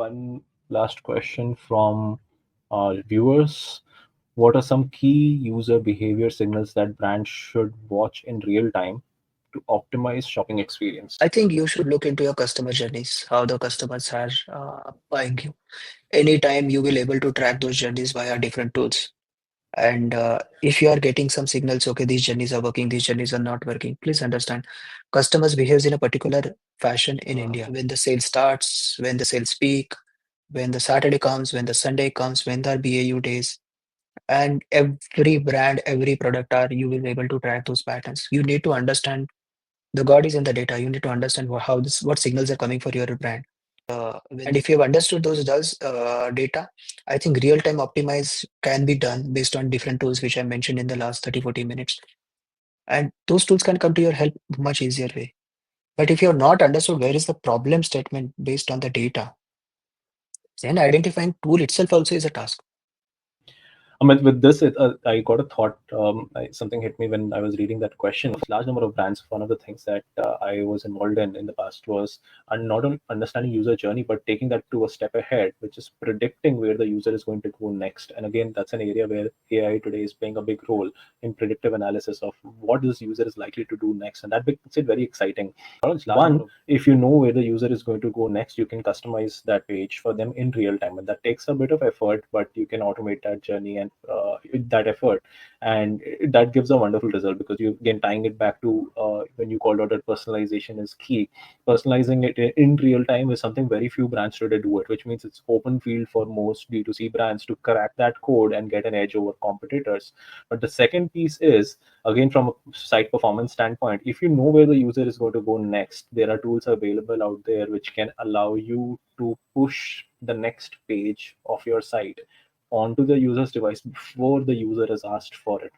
one last question from our viewers. What are some key user behavior signals that brands should watch in real time to optimize shopping experience? I think you should look into your customer journeys, how the customers are buying you. Anytime you will able to track those journeys via different tools. And if you are getting some signals, okay, these journeys are working, these journeys are not working, please understand customers behaves in a particular fashion in India. When the sale starts, when the sales peak, when the Saturday comes, when the Sunday comes, when there are BAU days, and every brand, every product are you will be able to track those patterns. You need to understand the God is in the data. You need to understand how this what signals are coming for your brand. And if you have understood those data, I think real-time optimize can be done based on different tools, which I mentioned in the last 30-40 minutes. And those tools can come to your help much easier way. But if you have not understood where is the problem statement based on the data, then identifying tool itself also is a task. Amit, with this, I got a thought. Something hit me when I was reading that question. Large number of brands. One of the things that I was involved in the past was not only understanding user journey, but taking that to a step ahead, which is predicting where the user is going to go next. And again, that's an area where AI today is playing a big role in predictive analysis of what this user is likely to do next, and that makes it very exciting. One, if you know where the user is going to go next, you can customize that page for them in real time, and that takes a bit of effort, but you can automate that journey and that effort, and that gives a wonderful result because you again tying it back to when you called out that personalization is key. Personalizing it in real time is something very few brands today do it, which means it's open field for most D2C brands to crack that code and get an edge over competitors. But the second piece is, again, from a site performance standpoint, if you know where the user is going to go next, there are tools available out there which can allow you to push the next page of your site onto the user's device before the user has asked for it.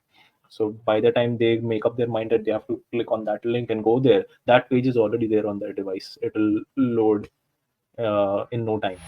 So by the time they make up their mind that they have to click on that link and go there, that page is already there on their device. It will load in no time.